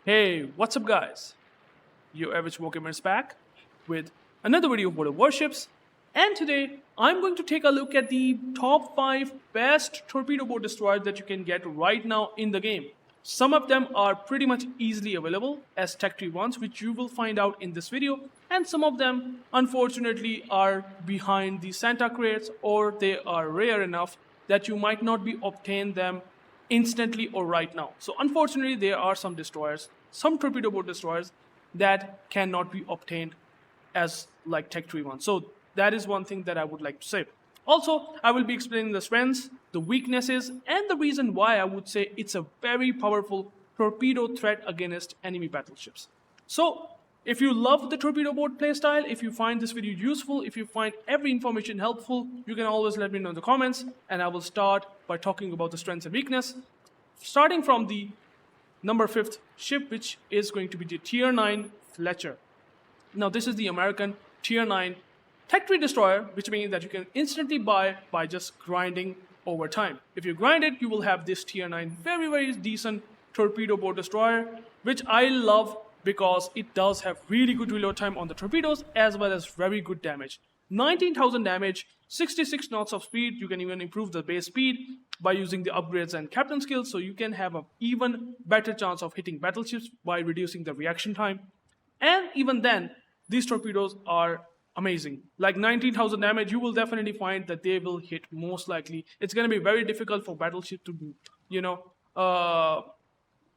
Hey, what's up guys? UrAvgWarGamer is back with another video of World of Warships, and today I'm going to take a look at the top 5 best torpedo boat destroyers that you can get right now in the game. Some of them are pretty much easily available as Tech Tree ones, which you will find out in this video, and some of them unfortunately are behind the Santa crates, or they are rare enough that you might not be obtain them instantly or right now. So unfortunately there are some destroyers, some torpedo boat destroyers that cannot be obtained as like Tech Tree ones. So that is one thing that I would like to say. Also, I will be explaining the strengths, the weaknesses, and the reason why I would say it's a very powerful torpedo threat against enemy battleships. So, if you love the torpedo boat playstyle, if you find this video useful, if you find every information helpful, you can always let me know in the comments, and I will start by talking about the strengths and weakness, starting from the number 5th ship, which is going to be the Tier 9 Fletcher. Now, this is the American Tier 9 Tech Tree destroyer, which means that you can instantly buy by just grinding over time. If you grind it, you will have this Tier 9 very decent torpedo boat destroyer, which I love because it does have really good reload time on the torpedoes as well as very good damage. 19,000 damage, 66 knots of speed. You can even improve the base speed by using the upgrades and captain skills, so you can have an even better chance of hitting battleships by reducing the reaction time. And even then, these torpedoes are amazing. Like 19,000 damage, you will definitely find that they will hit most likely. It's going to be very difficult for battleship to,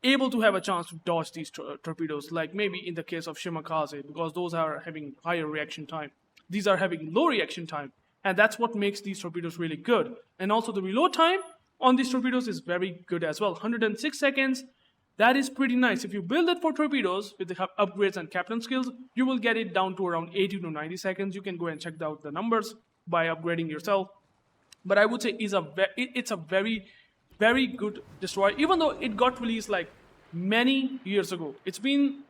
able to have a chance to dodge these torpedoes, like maybe in the case of Shimakaze, because those are having higher reaction time. These are having low reaction time, and that's what makes these torpedoes really good. And also the reload time on these torpedoes is very good as well, 106 seconds. That is pretty nice. If you build it for torpedoes with the upgrades and captain skills, you will get it down to around 80 to 90 seconds. You can go and check out the numbers by upgrading yourself. But I would say it's a very good destroyer, even though it got released like many years ago. It's been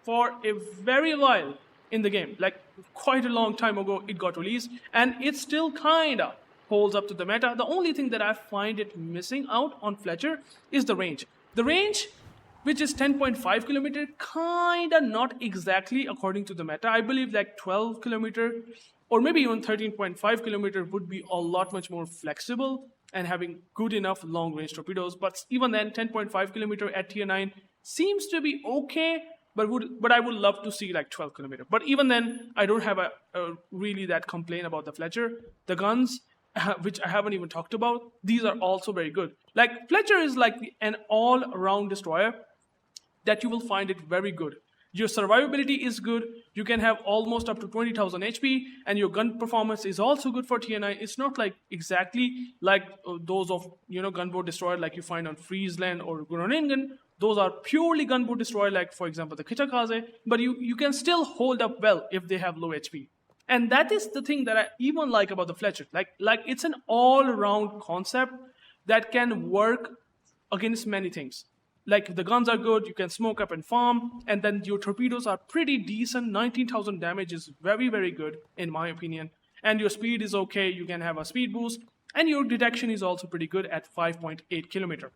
for a very while in the game, like quite a long time ago it got released, and it still kinda holds up to the meta. The only thing that I find it missing out on Fletcher is the range. The range, which is 10.5 kilometer, kinda not exactly according to the meta. I believe like 12 kilometer or maybe even 13.5 kilometer would be a lot much more flexible and having good enough long range torpedoes. But even then, 10.5 kilometer at tier 9 seems to be okay, but I would love to see like 12 kilometer. But even then, I don't have a really that complaint about the Fletcher. The guns, which I haven't even talked about, these are also very good. Like Fletcher is like an all-around destroyer that you will find it very good. Your survivability is good. You can have almost up to 20,000 HP, and your gun performance is also good for tier 9. It's not like exactly like those of gunboat destroyer like you find on Friesland or Groningen. Those are purely gunboat destroyer, like for example the Kitakaze. But you can still hold up well if they have low HP. And that is the thing that I even like about the Fletcher. Like it's an all-around concept that can work against many things. Like the guns are good, you can smoke up and farm, and then your torpedoes are pretty decent. 19,000 damage is very good in my opinion. And your speed is okay, you can have a speed boost, and your detection is also pretty good at 5.8 kilometer.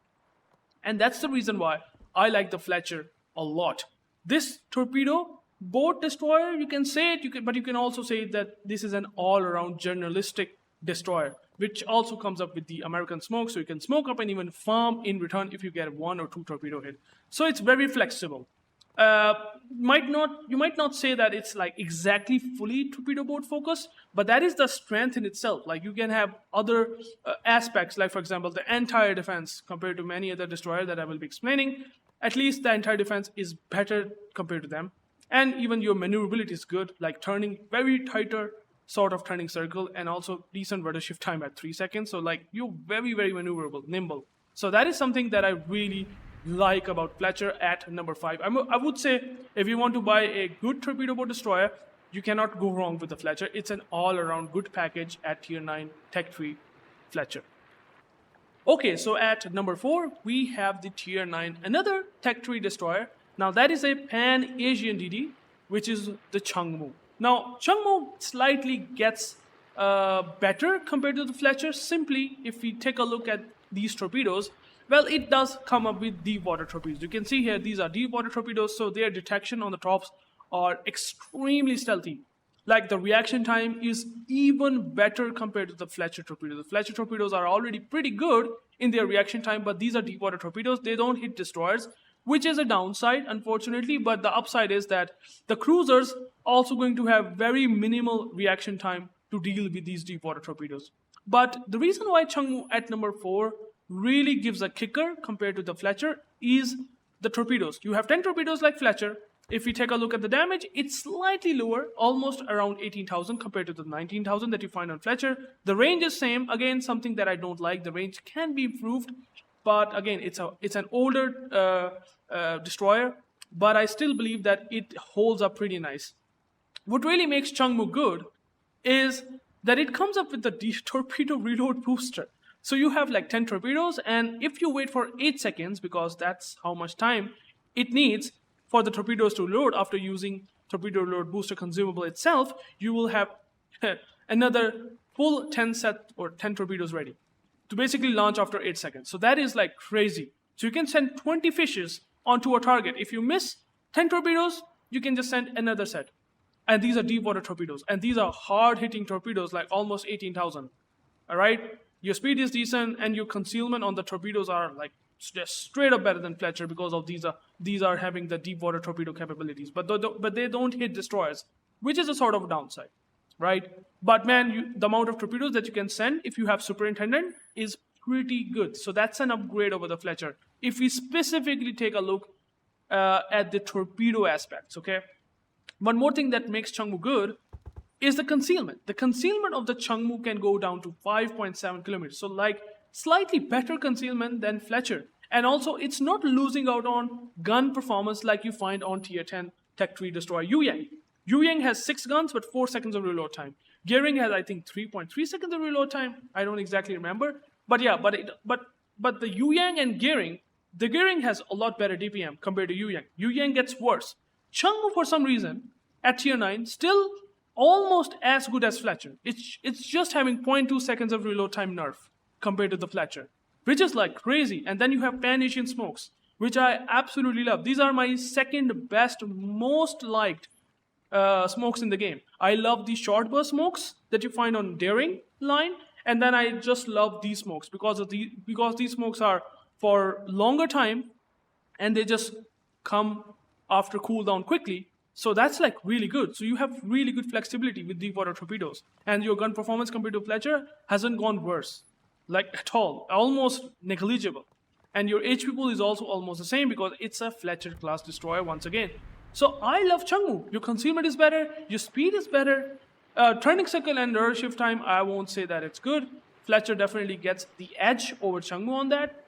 And that's the reason why I like the Fletcher a lot. This torpedo boat destroyer, you can say it, but you can also say that this is an all-around journalistic destroyer, which also comes up with the American smoke, so you can smoke up and even farm in return if you get 1 or 2 torpedo hit. So it's very flexible. You might not say that it's like exactly fully torpedo boat focused, but that is the strength in itself. Like you can have other aspects, like for example the entire defense compared to many other destroyers that I will be explaining. At least the entire defense is better compared to them, and even your maneuverability is good, like turning very tighter sort of turning circle, and also decent rudder shift time at 3 seconds. So like you're very maneuverable, nimble. So that is something that I really like about Fletcher at number 5. I would say if you want to buy a good torpedo boat destroyer, you cannot go wrong with the Fletcher. It's an all-around good package at tier 9 Tech Tree Fletcher. Okay, so at number 4 we have the tier 9 another Tech Tree destroyer. Now that is a Pan-Asian DD, which is the Chung Mu. Now, Chung Mu slightly gets better compared to the Fletcher. Simply, if we take a look at these torpedoes, Well, it does come up with deep water torpedoes. You can see here, these are deep water torpedoes, so their detection on the tops are extremely stealthy. Like the reaction time is even better compared to the Fletcher torpedoes. The Fletcher torpedoes are already pretty good in their reaction time, but these are deep water torpedoes. They don't hit destroyers, which is a downside, unfortunately, but the upside is that the cruisers also going to have very minimal reaction time to deal with these deep water torpedoes. But the reason why Chung Mu at number 4 really gives a kicker compared to the Fletcher is the torpedoes. You have 10 torpedoes like Fletcher. If we take a look at the damage, it's slightly lower, almost around 18,000 compared to the 19,000 that you find on Fletcher. The range is same. Again, something that I don't like. The range can be improved, but again, it's an older destroyer, but I still believe that it holds up pretty nice. What really makes Chung Mu good is that it comes up with the torpedo reload booster. So you have like 10 torpedoes, and if you wait for 8 seconds, because that's how much time it needs for the torpedoes to load after using torpedo reload booster consumable itself, you will have another full 10 torpedoes ready to basically launch after 8 seconds. So that is like crazy. So you can send 20 fishes onto a target. If you miss 10 torpedoes, you can just send another set. And these are deep water torpedoes. And these are hard-hitting torpedoes, like almost 18,000. All right? Your speed is decent, and your concealment on the torpedoes are like just straight up better than Fletcher because of these are having the deep water torpedo capabilities. But they don't hit destroyers, which is a sort of downside, right? But man, the amount of torpedoes that you can send if you have Superintendent is pretty good. So that's an upgrade over the Fletcher. If we specifically take a look at the torpedo aspects, okay? One more thing that makes Chung Mu good is the concealment. The concealment of the Chung Mu can go down to 5.7 kilometers. So like slightly better concealment than Fletcher. And also it's not losing out on gun performance like you find on tier 10 Tech 3 destroyer Yugumo. Yugumo has 6 guns but 4 seconds of reload time. Gearing has I think 3.3 seconds of reload time. I don't exactly remember. But yeah, but the Yugumo and Gearing, the Gearing has a lot better DPM compared to Yugumo. Yugumo gets worse. Chung Mu for some reason at tier 9 still almost as good as Fletcher. It's just having 0.2 seconds of reload time nerf compared to the Fletcher, which is like crazy. And then you have Pan-Asian smokes, which I absolutely love. These are my second best, most liked smokes in the game. I love the short burst smokes that you find on Daring line, and then I just love these smokes because these smokes are for longer time, and they just come after cooldown quickly. So that's like really good. So you have really good flexibility with deep water torpedoes. And your gun performance compared to Fletcher hasn't gone worse. Like at all. Almost negligible. And your HP pool is also almost the same because it's a Fletcher class destroyer once again. So I love Chung Mu. Your concealment is better. Your speed is better. Turning circle and error shift time, I won't say that it's good. Fletcher definitely gets the edge over Chung Mu on that.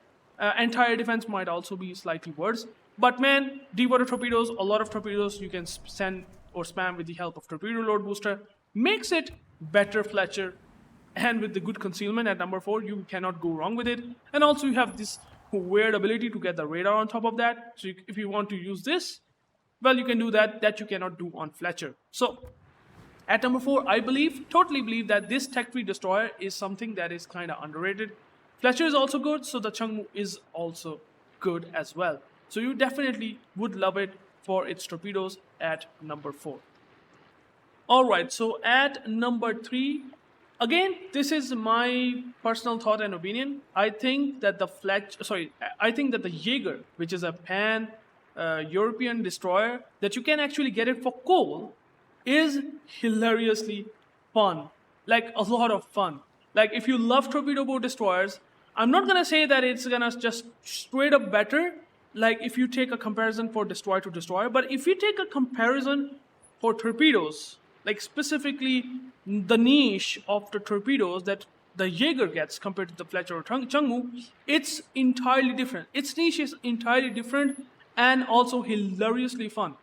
Entire defense might also be slightly worse. But man, deep water torpedoes, a lot of torpedoes you can send or spam with the help of torpedo load booster, makes it better Fletcher. And with the good concealment at number 4, you cannot go wrong with it. And also you have this weird ability to get the radar on top of that. So if you want to use this, well, you can do that. That you cannot do on Fletcher. So at number 4, I totally believe that this Tech 3 destroyer is something that is kind of underrated. Fletcher is also good, so the Chung Mu is also good as well. So you definitely would love it for its torpedoes at number 4. Alright, so at number 3, again, this is my personal thought and opinion. I think that the Jager, which is a pan-European destroyer, that you can actually get it for coal, is hilariously fun. Like a lot of fun. Like if you love torpedo boat destroyers, I'm not gonna say that it's gonna just straight up better, like if you take a comparison for destroyer to destroyer, but if you take a comparison for torpedoes, like specifically the niche of the torpedoes that the Jager gets compared to the Fletcher or Chung Mu, it's entirely different. Its niche is entirely different and also hilariously fun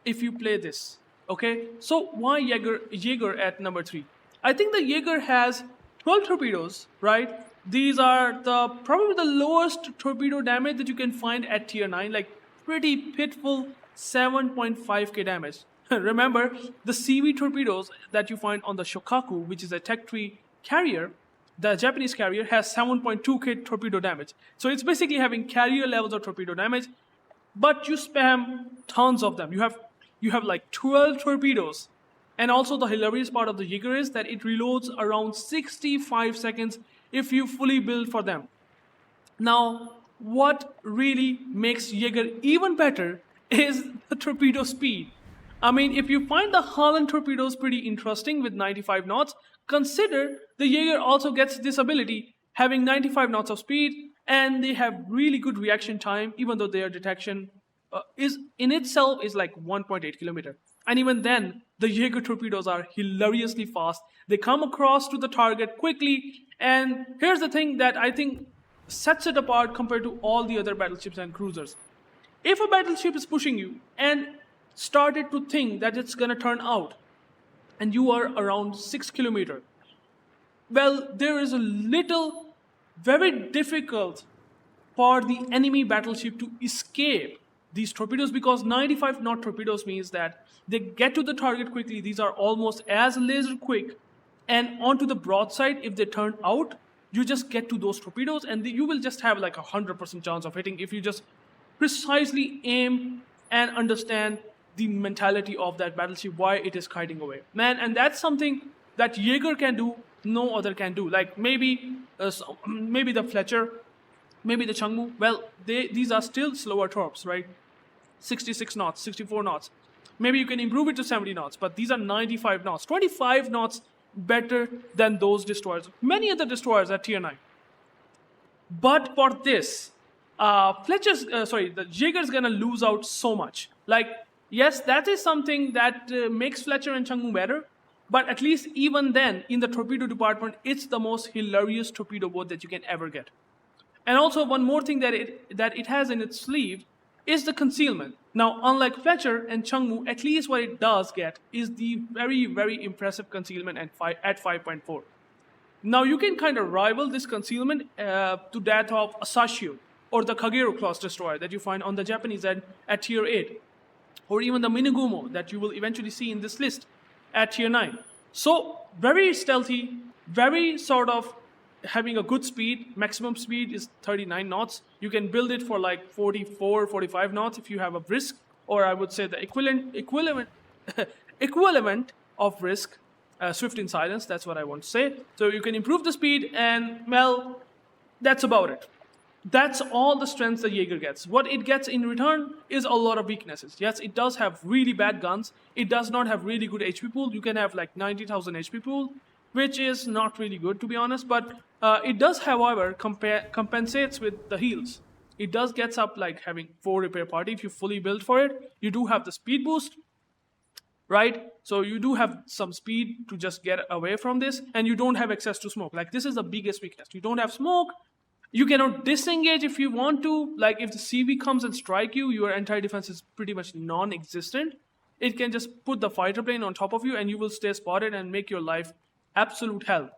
if you play this. Okay, so why Jager at number 3? I think the Jager has 12 torpedoes, right? These are probably the lowest torpedo damage that you can find at tier 9, like pretty pitiful 7.5k damage. Remember, the CV torpedoes that you find on the Shokaku, which is a Tech 3 carrier, the Japanese carrier has 7.2k torpedo damage. So it's basically having carrier levels of torpedo damage, but you spam tons of them. You have like 12 torpedoes. And also the hilarious part of the Jager is that it reloads around 65 seconds if you fully build for them. Now, what really makes Jager even better is the torpedo speed. I mean, if you find the Holland torpedoes pretty interesting with 95 knots, consider the Jager also gets this ability, having 95 knots of speed, and they have really good reaction time, even though their detection is in itself is like 1.8 kilometer. And even then, the Jager torpedoes are hilariously fast. They come across to the target quickly, and here's the thing that I think sets it apart compared to all the other battleships and cruisers. If a battleship is pushing you and started to think that it's gonna turn out, and you are around 6 kilometers, well, there is a little, very difficult for the enemy battleship to escape these torpedoes, because 95 knot torpedoes means that they get to the target quickly. These are almost as laser quick, and onto the broadside, if they turn out, you just get to those torpedoes, and you will just have like 100% chance of hitting if you just precisely aim and understand the mentality of that battleship, why it is kiting away, man. And that's something that Jager can do, no other can do. Like maybe the Fletcher, maybe the Chung Mu. Well, these are still slower torps, right? 66 knots, 64 knots. Maybe you can improve it to 70 knots, but these are 95 knots, 25 knots better than those destroyers, many other destroyers at tier 9. But for this, the Jager's gonna lose out so much. Like, yes, that is something that makes Fletcher and Chung Mu better, but at least even then, in the torpedo department, it's the most hilarious torpedo boat that you can ever get. And also, one more thing that it has in its sleeve is the concealment. Now, unlike Fletcher and Chung Mu, at least what it does get is the very, very impressive concealment at 5.4. Now, you can kind of rival this concealment to that of Asashio or the Kagero class destroyer that you find on the Japanese end at tier 8, or even the Minegumo that you will eventually see in this list at tier 9. So, very stealthy, very sort of having a good speed. Maximum speed is 39 knots. You can build it for like 44, 45 knots if you have a brisk, or I would say the equivalent of brisk, swift in silence. That's what I want to say. So you can improve the speed, and well, that's about it. That's all the strengths the Jager gets. What it gets in return is a lot of weaknesses. Yes, it does have really bad guns. It does not have really good HP pool. You can have like 90,000 HP pool, which is not really good, to be honest. But it does, however, compensates with the heals. It does gets up like having 4 repair party if you fully build for it. You do have the speed boost, right? So you do have some speed to just get away from this, and you don't have access to smoke. Like, this is the biggest weakness. You don't have smoke. You cannot disengage if you want to. Like, if the CV comes and strike you, your entire defense is pretty much non-existent. It can just put the fighter plane on top of you, and you will stay spotted and make your life absolute hell.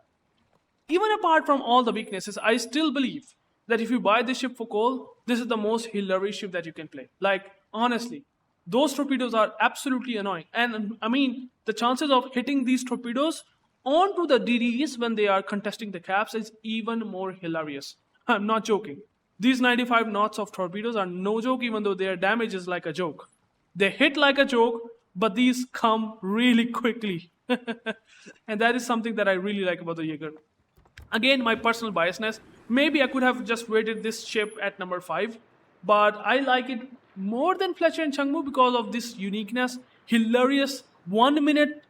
Even apart from all the weaknesses, I still believe that if you buy this ship for coal, this is the most hilarious ship that you can play. Like, honestly, those torpedoes are absolutely annoying. And I mean, the chances of hitting these torpedoes onto the DDs when they are contesting the caps is even more hilarious. I'm not joking. These 95 knots of torpedoes are no joke, even though their damage is like a joke. They hit like a joke, but these come really quickly. And that is something that I really like about the Jager. Again, my personal biasness. Maybe I could have just rated this ship at number 5, but I like it more than Fletcher and Chung Mu because of this uniqueness. Hilarious 1 minute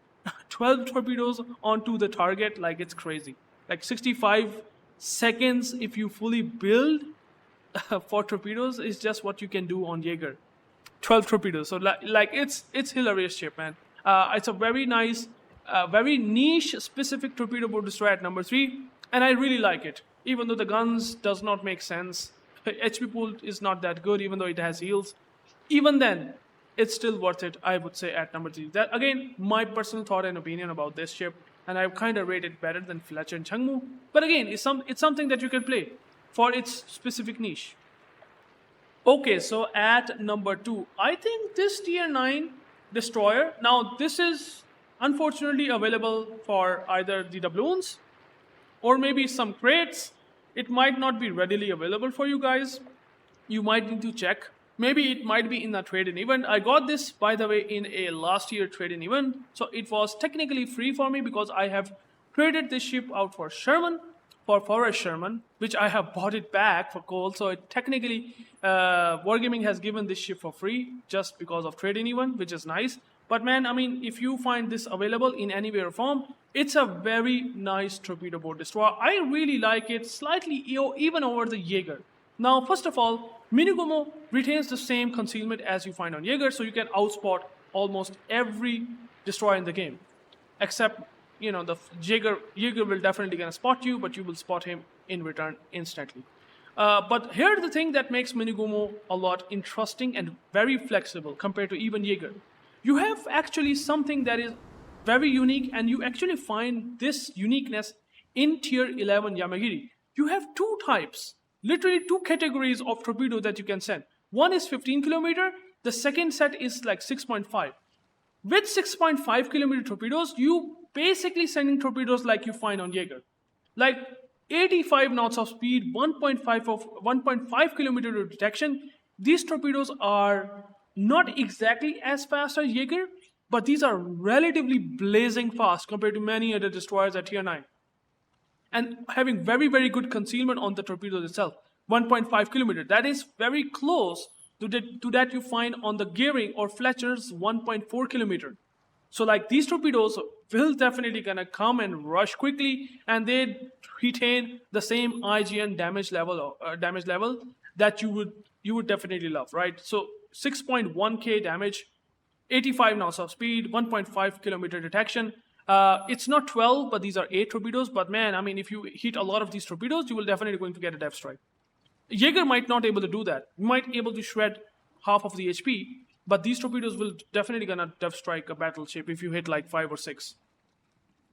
12 torpedoes onto the target, like it's crazy. Like 65 seconds if you fully build for torpedoes is just what you can do on Jager. 12 torpedoes. So like it's hilarious ship, man. It's a very nice, very niche specific torpedo boat destroyer at number 3, and I really like it. Even though the guns does not make sense, HP pool is not that good, even though it has heals. Even then, it's still worth it, I would say, at number 3. That, again, my personal thought and opinion about this ship, and I kind of rate it better than Fletcher and Chung Mu. But again, it's something that you can play for its specific niche. Okay, so at number 2, I think this tier 9 destroyer, now this is unfortunately available for either the doubloons or maybe some crates. It might not be readily available for you guys. You might need to check. Maybe it might be in a trade-in event. I got this, by the way, in a last year trade-in event. So it was technically free for me because I have traded this ship out for Sherman, for Forest Sherman, which I have bought it back for gold. So it technically, Wargaming has given this ship for free just because of trade-in event, which is nice. But man, I mean, if you find this available in any way or form, it's a very nice torpedo boat destroyer. I really like it, slightly even over the Jager. Now, first of all, Minegumo retains the same concealment as you find on Jager, so you can outspot almost every destroyer in the game. Except, you know, the Jager will definitely gonna spot you, but you will spot him in return instantly. But here's the thing that makes Minegumo a lot interesting and very flexible compared to even Jager. You have actually something that is very unique, and you actually find this uniqueness in Tier 11 Yamagiri. You have two types, literally two categories of torpedo that you can send. One is 15 kilometer, the second set is like 6.5. With 6.5 kilometer torpedoes, you basically sending torpedoes like you find on Jager. Like 85 knots of speed, 1.5 kilometer detection. These torpedoes are not exactly as fast as Jager, but these are relatively blazing fast compared to many other destroyers at Tier 9. And having very, very good concealment on the torpedoes itself. 1.5 kilometer. That is very close to that you find on the Gearing or Fletcher's 1.4 kilometer. So like these torpedoes will definitely gonna come and rush quickly, and they retain the same IGN damage level that you would definitely love, right? So 6.1k damage, 85 knots of speed, 1.5 kilometer detection. It's not 12, but these are 8 torpedoes. But man, I mean, if you hit a lot of these torpedoes, you will definitely going to get a depth strike. Jager might not able to do that. You might able to shred half of the HP, but these torpedoes will definitely gonna depth strike a battleship if you hit like 5 or 6.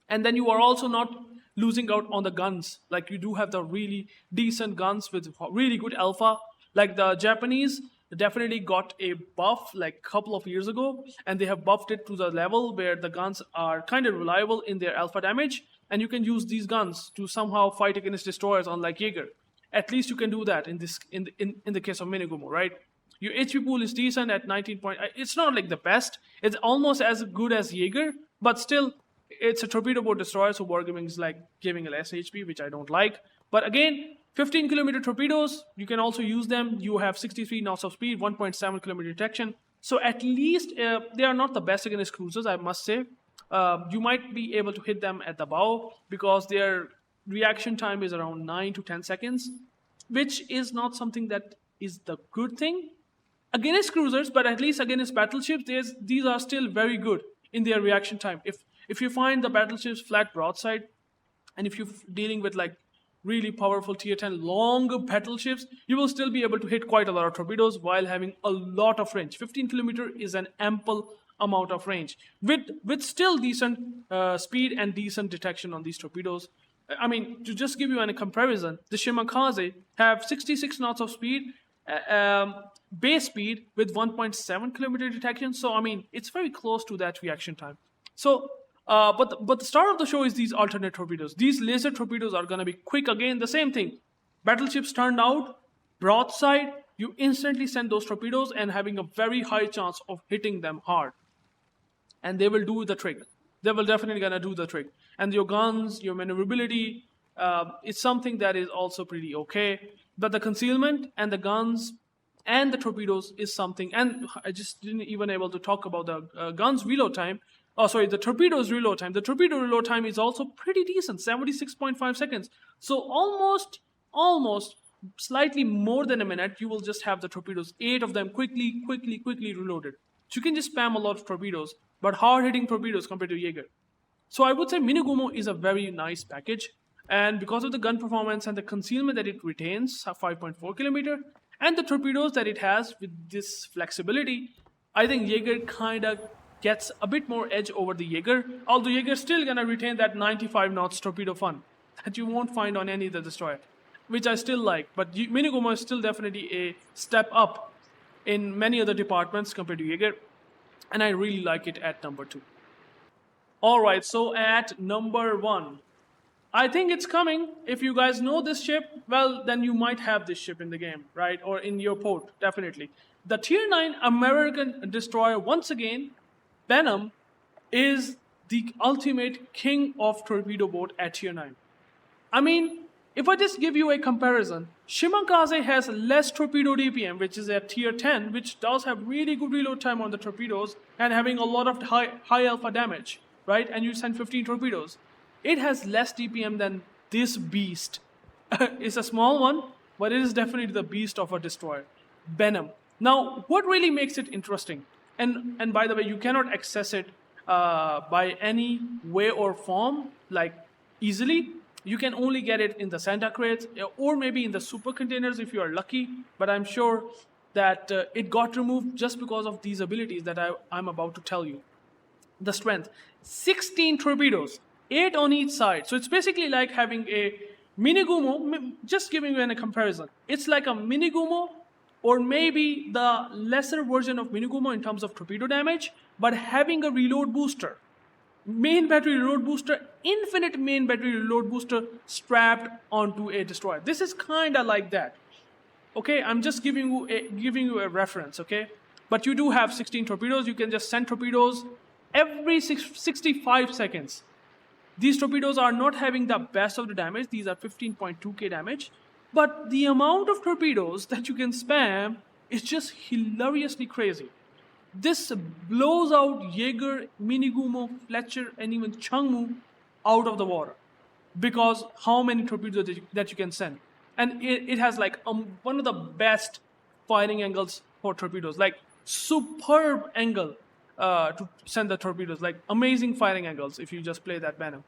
And then you are also not losing out on the guns. Like you do have the really decent guns with really good alpha. Like the Japanese definitely got a buff like a couple of years ago, and they have buffed it to the level where the guns are kind of reliable in their alpha damage, and you can use these guns to somehow fight against destroyers unlike Jager. At least you can do that in the case of Minegumo, right? Your HP pool is decent at 19 point. It's not like the best. It's almost as good as Jager, but still, it's a torpedo boat destroyer, so Wargaming is like giving a less HP, which I don't like. But again, 15 kilometer torpedoes, you can also use them. You have 63 knots of speed, 1.7 kilometer detection. So at least they are not the best against cruisers, I must say. You might be able to hit them at the bow because their reaction time is around 9 to 10 seconds, which is not something that is the good thing against cruisers, but at least against battleships, these are still very good in their reaction time. If you find the battleships flat broadside, and if you're dealing with like really powerful tier 10 long battleships, you will still be able to hit quite a lot of torpedoes while having a lot of range. 15 kilometer is an ample amount of range with still decent speed and decent detection on these torpedoes. I mean, to just give you a comparison, the Shimakaze have 66 knots of speed, base speed with 1.7 kilometer detection. So, I mean, it's very close to that reaction time. So, but the star of the show is these alternate torpedoes. These laser torpedoes are going to be quick again. The same thing. Battleships turned out, broadside, you instantly send those torpedoes and having a very high chance of hitting them hard. And they will do the trick. They will definitely going to do the trick. And your guns, your maneuverability, it's something that is also pretty okay. But the concealment and the guns and the torpedoes is something. And I just didn't even able to talk about the guns reload time. Oh, sorry, the torpedoes reload time. The torpedo reload time is also pretty decent, 76.5 seconds. So almost slightly more than a minute, you will just have the torpedoes, 8 of them quickly reloaded. So you can just spam a lot of torpedoes, but hard-hitting torpedoes compared to Jager. So I would say Minegumo is a very nice package. And because of the gun performance and the concealment that it retains, 5.4 kilometer, and the torpedoes that it has with this flexibility, I think Jager kind of gets a bit more edge over the Jager, although Jager's still gonna retain that 95 knots torpedo fun that you won't find on any other destroyer, which I still like. But Minegumo is still definitely a step up in many other departments compared to Jager, and I really like it at number 2. Alright, so at number 1, I think it's coming. If you guys know this ship, well, then you might have this ship in the game, right? Or in your port, definitely. The Tier 9 American destroyer, once again, Benham, is the ultimate king of torpedo boat at Tier 9. I mean, if I just give you a comparison, Shimakaze has less torpedo DPM, which is at Tier 10, which does have really good reload time on the torpedoes and having a lot of high alpha damage, right? And you send 15 torpedoes. It has less DPM than this beast. It's a small one, but it is definitely the beast of a destroyer, Benham. Now, what really makes it interesting, and by the way, you cannot access it by any way or form, like easily. You can only get it in the Santa crates or maybe in the super containers if you are lucky. But I'm sure that it got removed just because of these abilities that I'm about to tell you. The strength, 16 torpedoes, 8 on each side. So it's basically like having a Minegumo, just giving you a comparison. It's like a Minegumo or maybe the lesser version of Minegumo in terms of torpedo damage, but having a reload booster. Main battery reload booster, infinite main battery reload booster strapped onto a destroyer. This is kind of like that. Okay, I'm just giving you a reference, okay? But you do have 16 torpedoes. You can just send torpedoes every 65 seconds. These torpedoes are not having the best of the damage. These are 15.2k damage. But the amount of torpedoes that you can spam is just hilariously crazy. This blows out Jager, Minegumo, Fletcher, and even Chung Mu out of the water because how many torpedoes that you can send. And it has like one of the best firing angles for torpedoes, like superb angle to send the torpedoes, like amazing firing angles if you just play that Benham.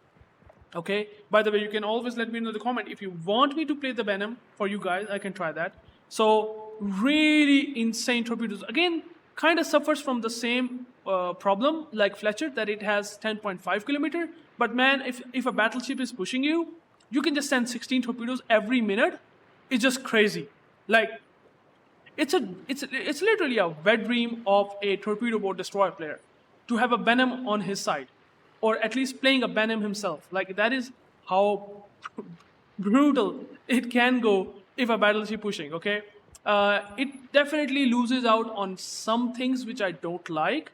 Okay, by the way, you can always let me know in the comment if you want me to play the Benham for you guys. I can try that. So really insane torpedoes. Again, kind of suffers from the same problem like Fletcher, that it has 10.5 kilometer. But man, if a battleship is pushing you, you can just send 16 torpedoes every minute. It's just crazy. Like it's literally a wet dream of a torpedo boat destroyer player to have a Benham on his side, or at least playing a Benham himself. Like that is how brutal it can go if a battleship pushing. Okay. It definitely loses out on some things which I don't like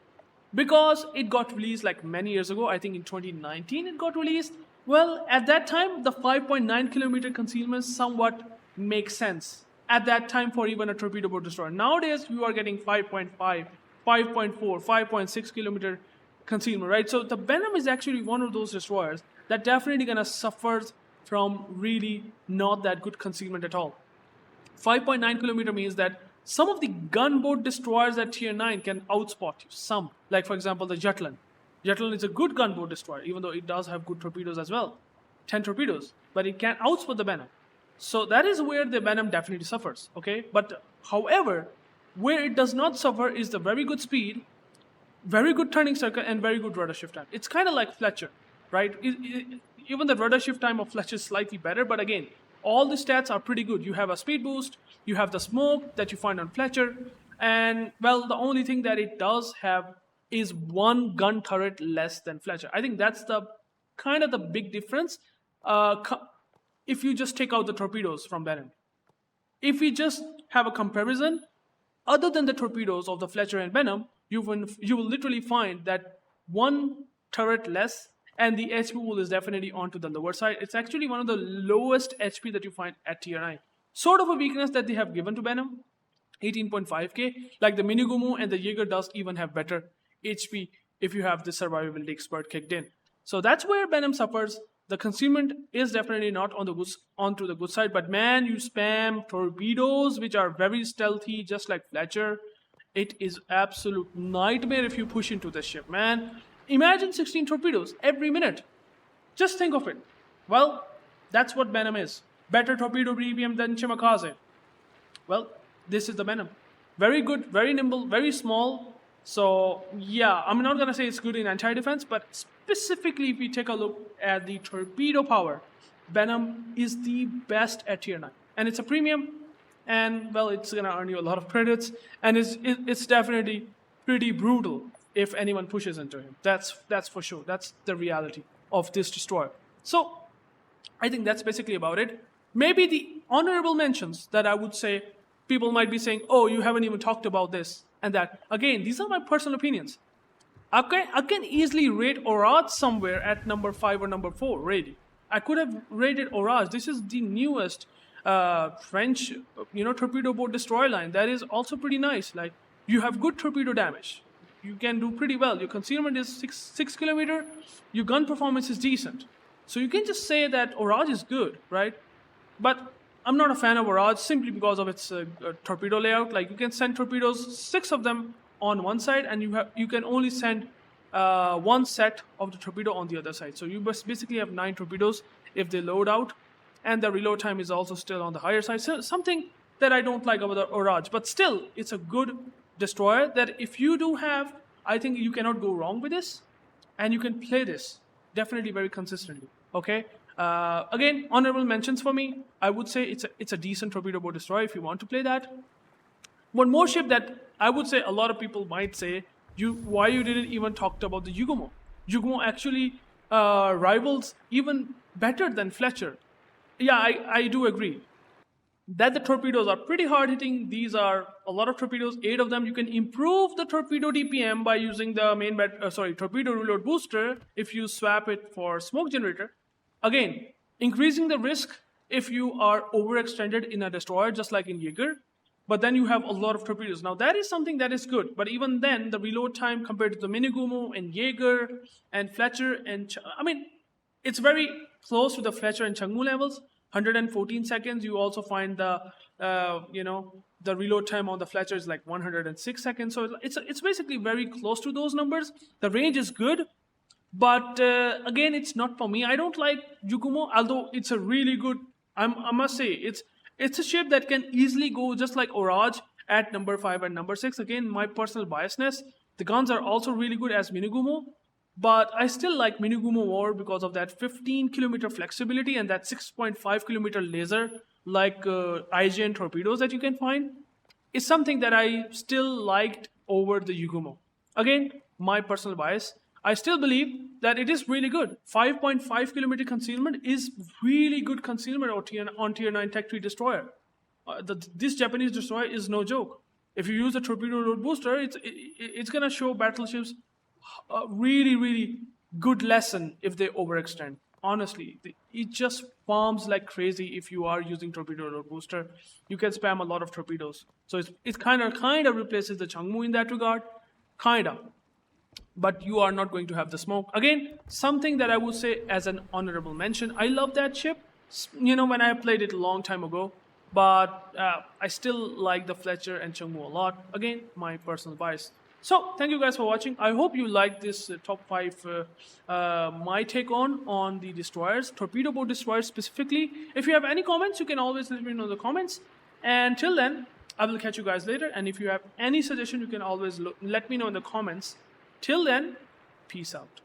because it got released like many years ago. I think in 2019 it got released. Well, at that time, the 5.9 kilometer concealment somewhat makes sense at that time for even a torpedo boat destroyer. Nowadays, you are getting 5.5, 5.4, 5.6 kilometer concealment, right? So the Benham is actually one of those destroyers that definitely gonna suffer from really not that good concealment at all. 5.9 kilometer means that some of the gunboat destroyers at Tier 9 can outspot you. Some, like for example, the Jutland. Jutland is a good gunboat destroyer, even though it does have good torpedoes as well. 10 torpedoes, but it can outspot the Benham. So that is where the Benham definitely suffers, okay? But however, where it does not suffer is the very good speed, very good turning circle, and very good rudder shift time. It's kind of like Fletcher, right? Even the rudder shift time of Fletcher is slightly better, but again, all the stats are pretty good. You have a speed boost, you have the smoke that you find on Fletcher, and well, the only thing that it does have is one gun turret less than Fletcher. I think that's the kind of the big difference if you just take out the torpedoes from Benham. If we just have a comparison, other than the torpedoes of the Fletcher and Benham, you will literally find that one turret less, and the HP pool is definitely onto the lower side. It's actually one of the lowest HP that you find at Tier 9. Sort of a weakness that they have given to Benham, 18.5k. Like the Minegumo and the Jager does even have better HP if you have the survivability expert kicked in. So that's where Benham suffers. The concealment is definitely not onto the good side, but man, you spam torpedoes which are very stealthy, just like Fletcher. It is absolute nightmare if you push into this ship, man. Imagine 16 torpedoes every minute. Just think of it. Well, that's what Benham is. Better torpedo DPM than Shimakaze. Well, this is the Benham. Very good, very nimble, very small. So yeah, I'm not gonna say it's good in anti-defense, but specifically if we take a look at the torpedo power, Benham is the best at Tier 9. And it's a premium, and well, it's gonna earn you a lot of credits, and it's definitely pretty brutal if anyone pushes into him. That's for sure. That's the reality of this destroyer. So I think that's basically about it. Maybe the honorable mentions that I would say, people might be saying, oh, you haven't even talked about this and that. Again, these are my personal opinions. I can easily rate Orage somewhere at number 5 or number 4, really. I could have rated Orage. This is the newest French, torpedo boat destroyer line. That is also pretty nice. Like, you have good torpedo damage. You can do pretty well. Your concealment is 6 kilometer. Your gun performance is decent. So you can just say that Orage is good, right? But I'm not a fan of Orage simply because of its torpedo layout. Like, you can send torpedoes, 6 of them on one side, and you can only send one set of the torpedo on the other side. So you basically have 9 torpedoes if they load out, and the reload time is also still on the higher side. So something that I don't like about the Orage, but still, it's a good destroyer that if you do have, I think you cannot go wrong with this, and you can play this definitely very consistently. Okay. Again, honorable mentions for me. I would say it's a decent torpedo boat destroyer if you want to play that. One more ship that I would say a lot of people might say, why you didn't even talk about the Yugumo. Yugumo actually rivals even better than Fletcher. Yeah, I do agree that the torpedoes are pretty hard hitting. These are a lot of torpedoes, 8 of them. You can improve the torpedo DPM by using the torpedo reload booster if you swap it for smoke generator. Again, increasing the risk if you are overextended in a destroyer, just like in Jager. But then you have a lot of torpedoes. Now that is something that is good. But even then, the reload time compared to the Minegumo and Jager and Fletcher and it's very close to the Fletcher and Chung Mu levels. 114 seconds. You also find the the reload time on the Fletcher is like 106 seconds. So it's basically very close to those numbers. The range is good. But again, it's not for me. I don't like Yugumo, although it's a really good. I must say it's a ship that can easily go just like Orage at number 5 and number 6. Again, my personal biasness. The guns are also really good as Minegumo, but I still like Minegumo more because of that 15 kilometer flexibility and that 6.5 kilometer laser like IGN torpedoes that you can find. It's something that I still liked over the Yugumo. Again, my personal bias. I still believe that it is really good. 5.5 kilometer concealment is really good concealment on tier 9 Tech 3 destroyer. This Japanese destroyer is no joke. If you use a torpedo load booster, it's gonna show battleships a really, really good lesson if they overextend. Honestly, it just farms like crazy if you are using torpedo load booster. You can spam a lot of torpedoes. So it kind of replaces the Chung Mu in that regard, kind of. But you are not going to have the smoke. Again, something that I would say as an honorable mention. I love that ship, when I played it a long time ago. But I still like the Fletcher and Chung Mu a lot. Again, my personal bias. So, thank you guys for watching. I hope you liked this top 5, my take on the destroyers, torpedo boat destroyers specifically. If you have any comments, you can always let me know in the comments. And till then, I will catch you guys later. And if you have any suggestion, you can always let me know in the comments. Till then, peace out.